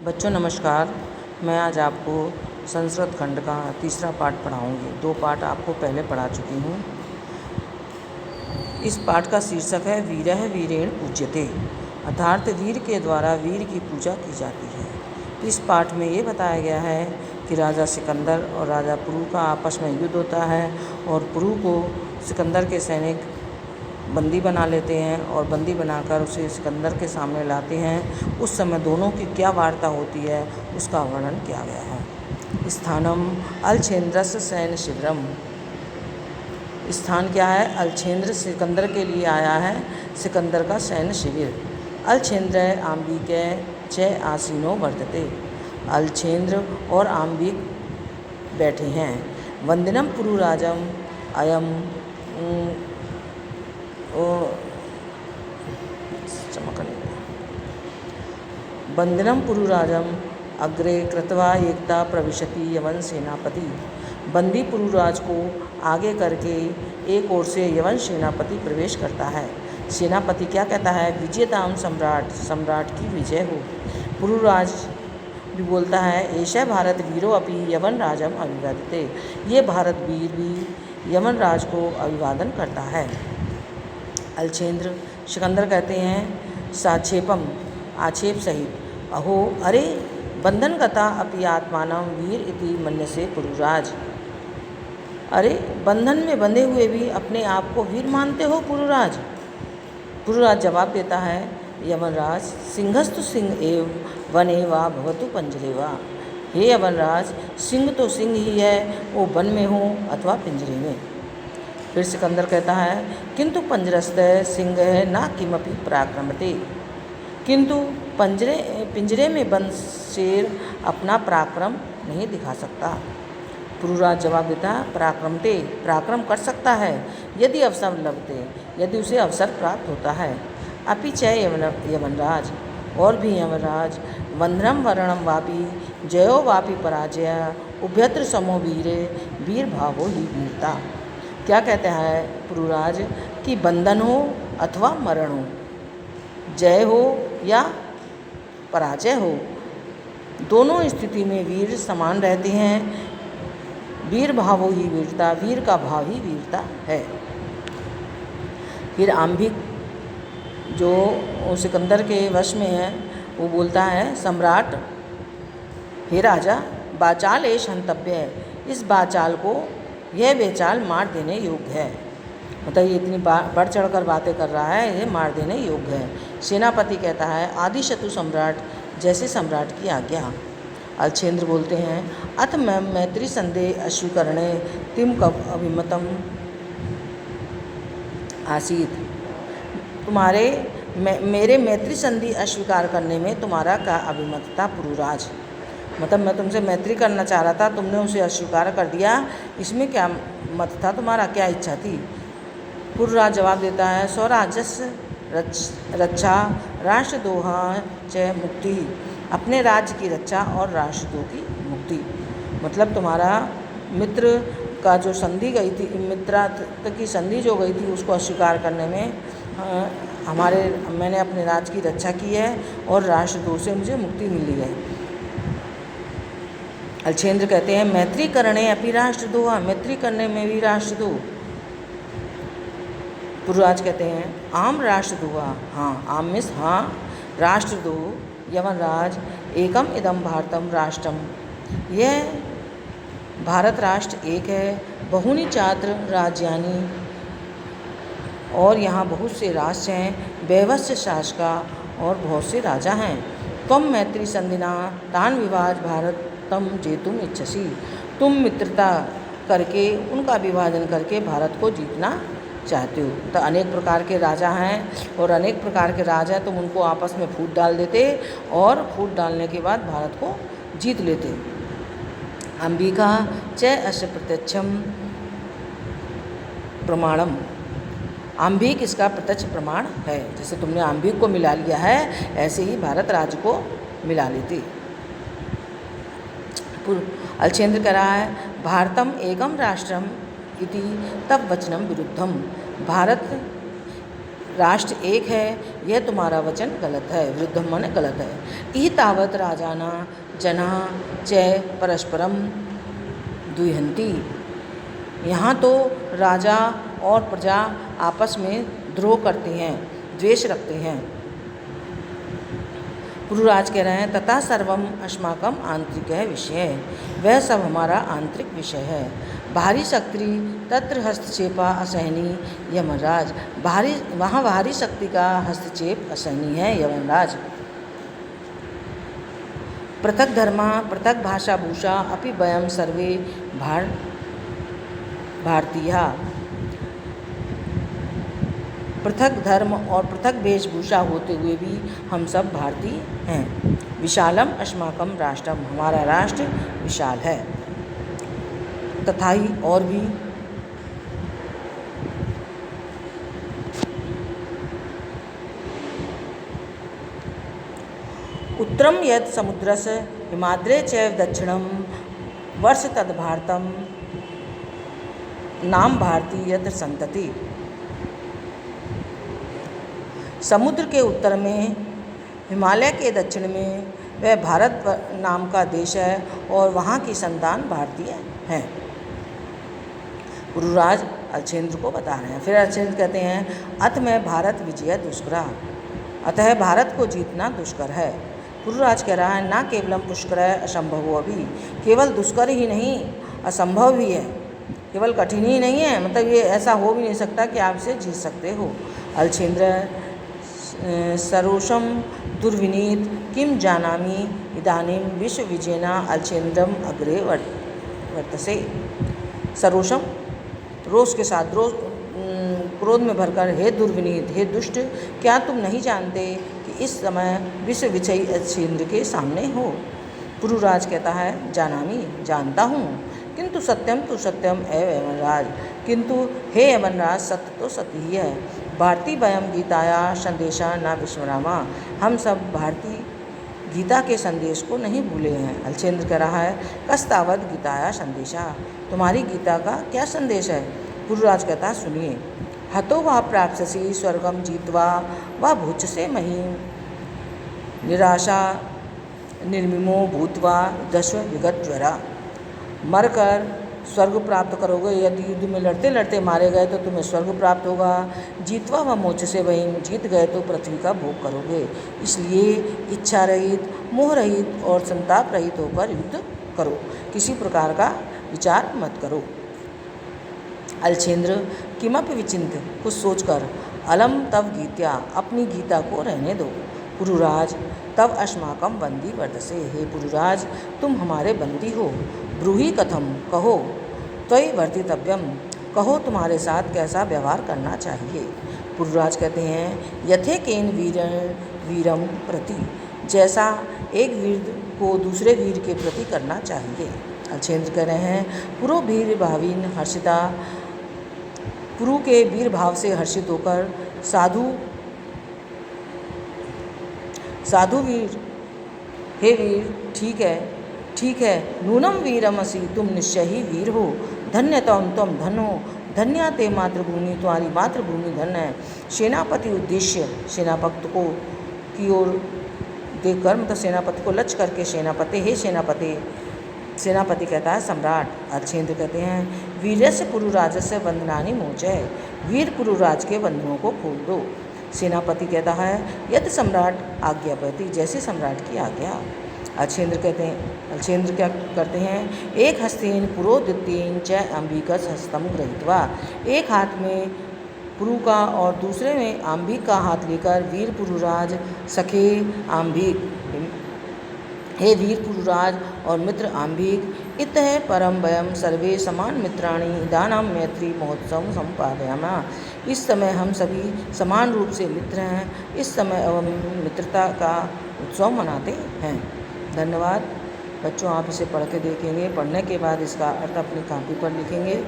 बच्चों नमस्कार। मैं आज आपको संस्कृत खंड का तीसरा पाठ पढ़ाऊंगी। 2 पाठ आपको पहले पढ़ा चुकी हूँ। इस पाठ का शीर्षक है वीरः वीरेण पूज्यते, अर्थात वीर के द्वारा वीर की पूजा की जाती है। इस पाठ में ये बताया गया है कि राजा सिकंदर और राजा पुरु का आपस में युद्ध होता है और पुरु को सिकंदर के सैनिक बंदी बना लेते हैं और बंदी बनाकर उसे सिकंदर के सामने लाते हैं। उस समय दोनों की क्या वार्ता होती है उसका वर्णन किया गया है। स्थानम अलछेन्द्रस्य सैन्य शिविरम, स्थान क्या है? अलछेन्द्र सिकंदर के लिए आया है सिकंदर का सैन्य शिविर। अलछेन्द्र आम्बिके च आसीनो वर्तते, अलछेन्द्र और आम्बिक बैठे हैं। वंदनम पुरुराजम अयम वंदनम पुरुराजम अग्रे कृत्वा एकता प्रविशति यवन सेनापति, बंदी पुरुराज को आगे करके एक ओर से यवन सेनापति प्रवेश करता है। सेनापति क्या कहता है? विजयताम सम्राट, सम्राट की विजय हो। पुरुराज भी बोलता है ऐशा भारत वीरो अपि यवन राजम अभिवादते, ये भारत वीर भी यवन राज को अभिवादन करता है। अलछेन्द्र सिकंदर कहते हैं साक्षेपम, आक्षेप सहित, अहो अरे बंधन गता अपि आत्मानम वीर इति मन्यसे पुरुराज, अरे बंधन में बंधे हुए भी अपने आप को वीर मानते हो पुरुराज। पुरुराज जवाब देता है यमनराज सिंहस्तु सिंह एव वने वा भवतु पंजरे वा, हे यमनराज सिंह तो सिंह ही है, वो वन में हो अथवा पिंजरे में। फिर सिकंदर कहता है किंतु पंजरस्थ सिंह है ना किमपि पराक्रमते, किंतु पिंजरे में बंद शेर अपना पराक्रम नहीं दिखा सकता। पुरुराज जवाब देता है पराक्रमते, पराक्रम कर सकता है यदि अवसर लभते, यदि उसे अवसर प्राप्त होता है। अपि च यमनराज, और भी यमराज, वंदनम वर्णम वापि जयो वापि पराजय उभयत्र समो वीरे, वीर भावो ही वीरता। क्या कहते हैं पुरुराज कि बंधन हो अथवा मरण हो, जय हो या पराजय हो, दोनों स्थिति में वीर समान रहते हैं। वीर भावो ही वीरता, वीर का भाव ही वीरता है। फिर आम्बिक जो सिकंदर के वश में है वो बोलता है सम्राट, हे राजा बाचाल एष हंतव्य है, इस बाचाल को यह बेचाल मार देने योग्य है। मतलब ये इतनी बढ़ चढ़ कर बातें कर रहा है, ये मार देने योग्य है। सेनापति कहता है आदि शत्रु सम्राट, जैसे सम्राट की आज्ञा। अलछेन्द्र बोलते हैं अथ मैत्री संदेह अश्वीकरणे तिम कब अभिमतम आसीत, तुम्हारे मेरे मैत्री संधि अस्वीकार करने में तुम्हारा क्या अभिमत था पुरुराज। मतलब मैं तुमसे मैत्री करना चाह रहा था, तुमने उसे अस्वीकार कर दिया, इसमें क्या मत था तुम्हारा, क्या इच्छा थी? पुरुराज जवाब देता है स्वराज्यस्य रक्षा राष्ट्रद्रोहा च मुक्ति, अपने राज्य की रक्षा और राष्ट्रद्रोह की मुक्ति। मतलब तुम्हारा मित्र का जो संधि गई थी, मित्रता की संधि जो गई थी उसको अस्वीकार करने में मैंने अपने राज्य की रक्षा की है और राष्ट्रद्रोह से मुझे मुक्ति मिली है। अलछेन्द्र कहते हैं मैत्री करणे अपि राष्ट्रद्रोह, मैत्री करने में भी राष्ट्रद्रोह। पुरुराज कहते हैं आम राष्ट्रद्रोह, हाँ आम मिस हाँ राष्ट्रद्रोह, यमनराज एकम इदम भारतम राष्ट्रम, यह भारत राष्ट्र एक है, बहुनी चात्र राज्यानि, और यहाँ बहुत से राष्ट्र हैं, वैवस्य शासका, और बहुत से राजा हैं। तुम मैत्री संधिना तान विभाज भारत तम जेतुम इच्छसी, तुम मित्रता करके उनका विभाजन करके भारत को जीतना चाहते हो। तो अनेक प्रकार के राजा हैं और अनेक प्रकार के राजा तुम उनको आपस में फूट डाल देते और फूट डालने के बाद भारत को जीत लेते। अंबिका च अस्य प्रत्यक्षम प्रमाणम, आम्बिक इसका प्रत्यक्ष प्रमाण है। जैसे तुमने आम्बिक को मिला लिया है ऐसे ही भारत राज्य को मिला लेते। अलछेन्द्र कह रहा है भारतम एकम राष्ट्रम इति तब वचनम विरुद्धम, भारत राष्ट्र एक है, यह तुम्हारा वचन गलत है। विरुद्धम माने गलत है। इह तावत राजाना जनाः च परस्परम द्विहन्ति। यहाँ तो राजा और प्रजा आपस में द्रोह करते हैं, द्वेष रखते हैं। पुरुराज कह रहे हैं तथा सर्वम अस्माकम आंतरिक विषय, वह सब हमारा आंतरिक विषय है। बाहरी शक्ति तत्र हस्तक्षेपा असहनीय यमराज, वहाँ बाहरी शक्ति का हस्तक्षेप असहनीय है यमराज। पृथक धर्मा पृथक भाषा भूषा अपि वयम सर्वे भारतीय। पृथक धर्म और पृथक वेशभूषा होते हुए भी हम सब भारतीय हैं। विशालम अस्माकम राष्ट्रम, हमारा राष्ट्र विशाल है। तथा ही और भी उत्तरम यद समुद्रस्य हिमाद्रे चैव दक्षिणम वर्ष तद भारतम नाम भारती यत्र संतति। समुद्र के उत्तर में, हिमालय के दक्षिण में वह भारत नाम का देश है और वहाँ की संतान भारतीय हैं। पुरुराज अलछेंद्र को बता रहे हैं। फिर अलछेंद्र कहते हैं अथ में भारत विजय दुष्करा, अतः भारत को जीतना दुष्कर है। पुरुराज कह रहा है ना केवलम पुष्कर असंभव हो, अभी केवल दुष्कर ही नहीं असंभव भी है, केवल कठिन ही नहीं है, मतलब ये ऐसा हो भी नहीं सकता कि आप इसे जीत सकते हो। अलछेंद्र सरोषम दुर्विनीत किम जानामि इदानीं विश्व विजेना अलछेंद्रम अग्रे वर्तसे। सरोषम रोष के साथ, क्रोध में भरकर, हे दुर्विनीत, हे दुष्ट, क्या तुम नहीं जानते कि इस समय विश्व विजयी अलछेंद्र के सामने हो। पुरुराज कहता है जानामि, जानता हूँ, किंतु सत्यम तो सत्यम यमनराज, किंतु हे यमनराज सत्य तो सत्य ही है। भारती वयम गीताया संदेशा न विस्मरामा, हम सब भारतीय गीता के संदेश को नहीं भूले हैं। अलछेंद्र कह रहा है कस्तावत गीताया संदेशा, तुम्हारी गीता का क्या संदेश है। पुरुराज कहता है सुनिए, हतो वा प्राप्स्यसि स्वर्गम जीत्वा वा भुज्यसे महीम, निराशा निर्मिमो भूत्वा दस्व विगत ज्वरा। मरकर स्वर्ग प्राप्त करोगे, यदि युद्ध में लड़ते लड़ते मारे गए तो तुम्हें स्वर्ग प्राप्त होगा। जीतवा व मोक्ष से वहीं, जीत गए तो पृथ्वी का भोग करोगे। इसलिए इच्छा रहित, मोह रहित और संताप रहित होकर युद्ध करो, किसी प्रकार का विचार मत करो। अलछेंद्र किमपि विचिंत, कुछ सोचकर, अलम तव गीत्या, अपनी गीता को रहने दो। पुरुराज तव अस्माकम बंदी वर्तसे, हे पुरुराज तुम हमारे बंदी हो। ब्रूहि कथम, कहो, त्वयि वर्तितव्यम, कहो तुम्हारे साथ कैसा व्यवहार करना चाहिए। पुरुराज कहते हैं यथेकेन वीरम प्रति, जैसा एक वीर को दूसरे वीर के प्रति करना चाहिए। अलछेंद्र कह रहे हैं पुरो वीर भावीन हर्षिता, पुरु के वीर भाव से हर्षित होकर साधु वीर, हे वीर, ठीक है, नूनम वीरमसि, तुम निश्चय ही वीर हो। धन्य तुम धन हो, धन्या ते मातृभूमि, तुम्हारी मातृभूमि धन्य है। सेनापति उद्देश्य, सेनापति को की ओर देखकर, मतलब सेनापति को लक्ष्य करके सेनापति, हे सेनापति। सेनापति कहता है सम्राट। अलछेंद्र कहते हैं वीरस्य पुरुराजस्य वंदनानि मोचय, वीर पुरुराज के बंधनों को खोल दो। सेनापति कहता है यदि सम्राट आज्ञापति, जैसे सम्राट की आज्ञा। अलछेंद्र क्या करते हैं एक हस्तेन पुरोदितेन च अंबिकस हस्तम गृहीत्वा, एक हाथ में पुरु का और दूसरे में आंबिक का हाथ लेकर वीर पुरुराज सखे आंबिक, हे वीर पुरुराज और मित्र आंबिक, इतः परम वयम सर्वे समान मित्राणि दानम मैत्री महोत्सव संपादयामा, इस समय हम सभी समान रूप से मित्र हैं, इस समय हम मित्रता का उत्सव मनाते हैं। धन्यवाद बच्चों, आप इसे पढ़ के देखेंगे, पढ़ने के बाद इसका अर्थ अपनी कॉपी पर लिखेंगे।